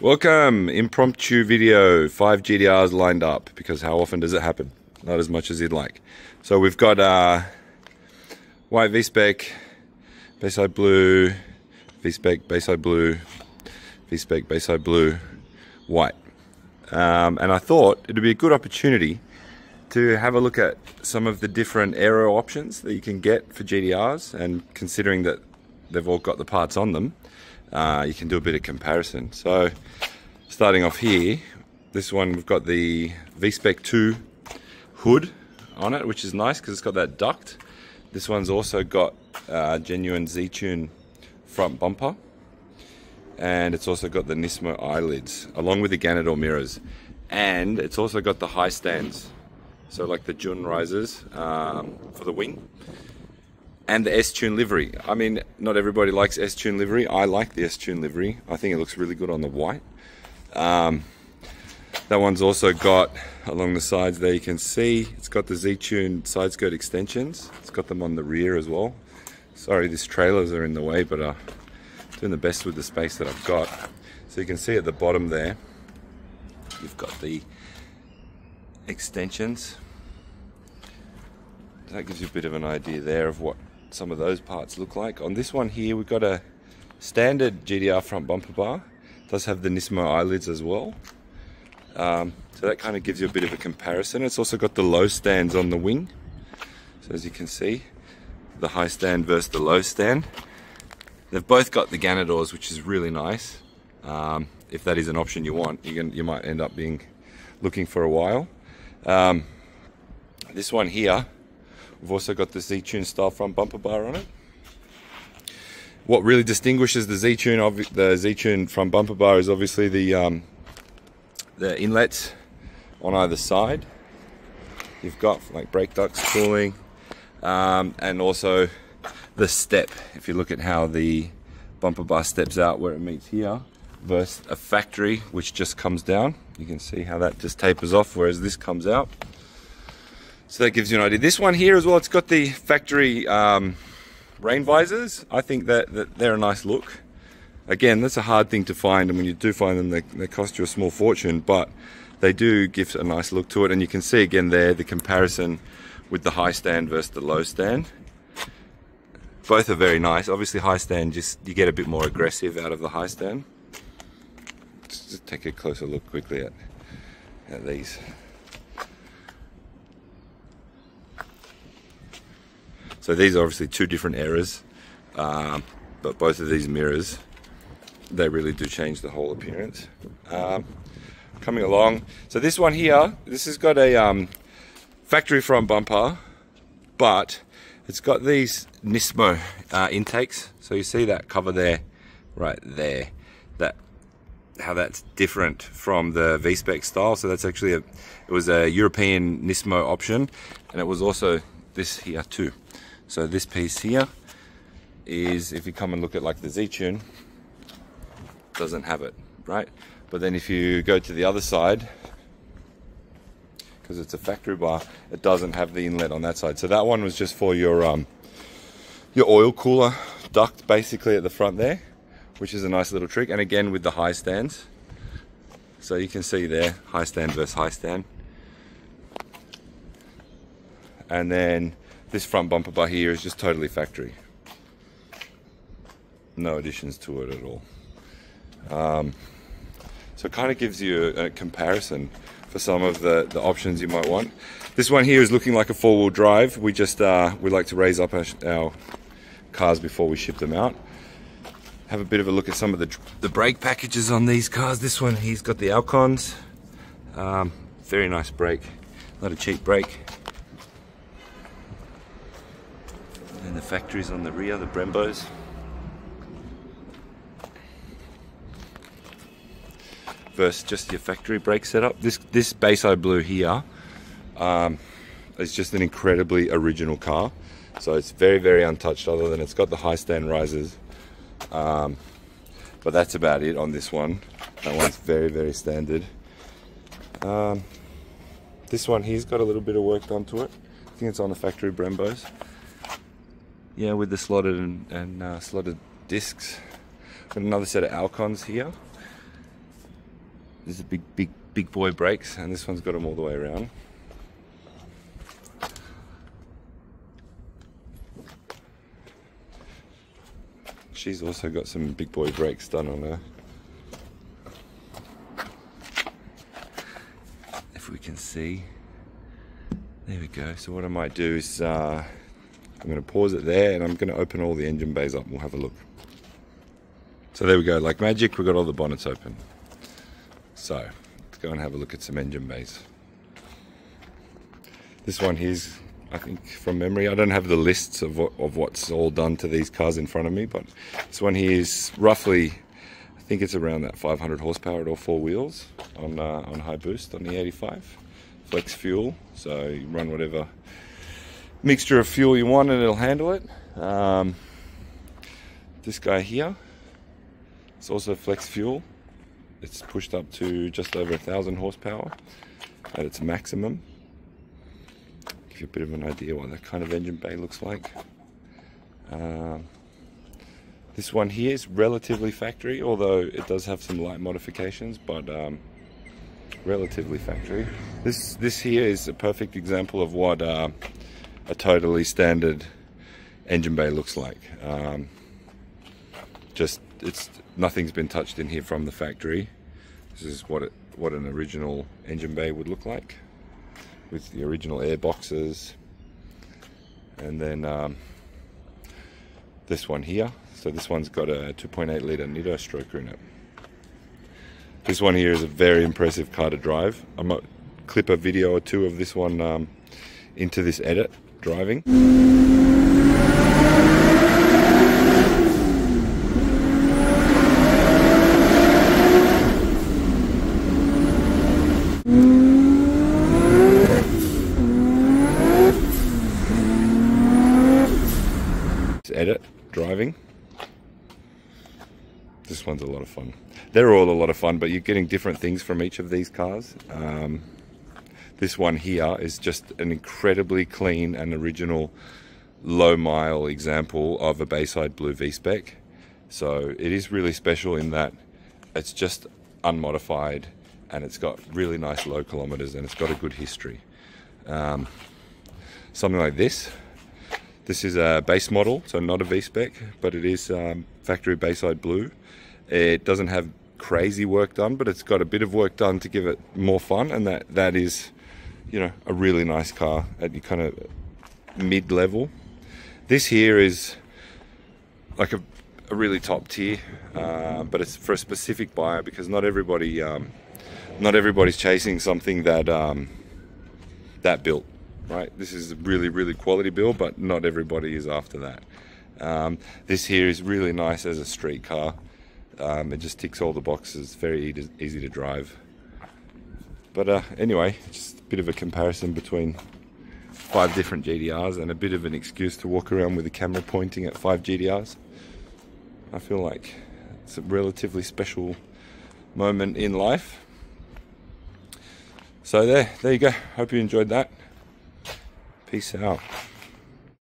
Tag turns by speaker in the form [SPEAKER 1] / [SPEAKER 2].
[SPEAKER 1] Welcome, impromptu video, 5 GTRs lined up, because how often does it happen? Not as much as you'd like. So we've got white VSPEC, Bayside blue, VSPEC, Bayside blue, VSPEC, Bayside blue, white. And I thought it'd be a good opportunity to have a look at some of the different aero options that you can get for GTRs, and considering that they've all got the parts on them, you can do a bit of comparison. So starting off here, this one we've got the VSPEC 2 hood on it, which is nice because it's got that duct. This one's also got genuine Z-Tune front bumper, and it's also got the Nismo eyelids along with the Ganador mirrors, and it's also got the high stands, so like the Jun risers for the wing, and the S-Tune livery. I mean, not everybody likes S-Tune livery. I like the S-Tune livery. I think it looks really good on the white. That one's also got, along the sides there you can see, it's got the Z-Tune side skirt extensions. It's got them on the rear as well. Sorry, these trailers are in the way, but doing the best with the space that I've got. So you can see at the bottom there, you've got the extensions. That gives you a bit of an idea there of what some of those parts look like. On this one here, we've got a standard GTR front bumper bar. It does have the Nismo eyelids as well. So that kind of gives you a bit of a comparison. It's also got the low stands on the wing. So as you can see, the high stand versus the low stand. They've both got the Ganadors, which is really nice. If that is an option you want, you might end up looking for a while. This one here, we've also got the Z-Tune style front bumper bar on it. What really distinguishes the Z-Tune front bumper bar is obviously the inlets on either side. You've got like brake ducts, cooling, and also the step. If you look at how the bumper bar steps out where it meets here versus a factory which just comes down, you can see how that just tapers off, whereas this comes out. So that gives you an idea. This one here as well, it's got the factory rain visors. I think that they're a nice look. Again, that's a hard thing to find, and when you do find them, they cost you a small fortune, but they do give a nice look to it. And you can see again there the comparison with the high stand versus the low stand. Both are very nice. Obviously high stand, you get a bit more aggressive out of the high stand. Let's just take a closer look quickly at these. So these are obviously two different eras, but both of these mirrors, they really do change the whole appearance. Coming along, so this one here, this has got a factory front bumper, but it's got these Nismo intakes. So you see that cover there, right there, how that's different from the VSPEC style. So that's actually it was a European Nismo option, and it was also this here too. So this piece here is, if you come and look at like the Z-Tune, doesn't have it, right? But then if you go to the other side, because it's a factory bar, it doesn't have the inlet on that side. So that one was just for your oil cooler duct basically at the front there, which is a nice little trick. And again with the high stands. So you can see there, high stand versus high stand. And then this front bumper bar here is just totally factory. No additions to it at all. So it kind of gives you a comparison for some of the options you might want. This one here is looking like a four-wheel drive. We like to raise up our cars before we ship them out. Have a bit of a look at some of the brake packages on these cars. This one here's got the Alcons. Very nice brake, not a cheap brake. And the factories on the rear, the Brembos. Versus just your factory brake setup. This Bayside blue here is just an incredibly original car. So it's very, very untouched, other than it's got the high stand risers. But that's about it on this one. That one's very, very standard. This one here's got a little bit of work done to it. I think it's on the factory Brembos. Yeah, with the slotted and slotted discs. Got another set of Alcons here. This is big boy brakes, and this one's got them all the way around. She's also got some big boy brakes done on her. If we can see. There we go. So what I might do is I'm going to pause it there, and I'm going to open all the engine bays up and we'll have a look. So there we go. Like magic, we've got all the bonnets open. So let's go and have a look at some engine bays. This one here's, I think from memory, I don't have the lists of what's all done to these cars in front of me, but this one here is roughly, I think it's around that 500 horsepower at all four wheels on high boost on the 85. Flex fuel, so you run whatever mixture of fuel you want and it'll handle it. This guy here, it's also flex fuel. It's pushed up to just over 1,000 horsepower at its maximum. Give you a bit of an idea what that kind of engine bay looks like. This one here is relatively factory, although it does have some light modifications, but relatively factory. This here is a perfect example of what a totally standard engine bay looks like. Nothing's been touched in here from the factory. This is what an original engine bay would look like, with the original air boxes. And then this one here. So this one's got a 2.8 litre Nitto stroker in it. This one here is a very impressive car to drive. I might clip a video or two of this one into this edit driving. This one's a lot of fun. They're all a lot of fun, but you're getting different things from each of these cars. This one here is just an incredibly clean and original low mile example of a Bayside Blue VSPEC. So it is really special in that it's just unmodified and it's got really nice low kilometers and it's got a good history. Something like this. This is a base model, so not a VSPEC, but it is factory Bayside Blue. It doesn't have crazy work done, but it's got a bit of work done to give it more fun, and that is, you know, a really nice car at your kind of mid-level. This here is like a really top tier, but it's for a specific buyer, because not everybody's chasing something that built. Right, this is a really quality build, but not everybody is after that. This here is really nice as a street car. It just ticks all the boxes, very easy to drive. But anyway, just a bit of a comparison between 5 different GTRs and a bit of an excuse to walk around with the camera pointing at 5 GTRs. I feel like it's a relatively special moment in life. So there you go. Hope you enjoyed that. Peace out.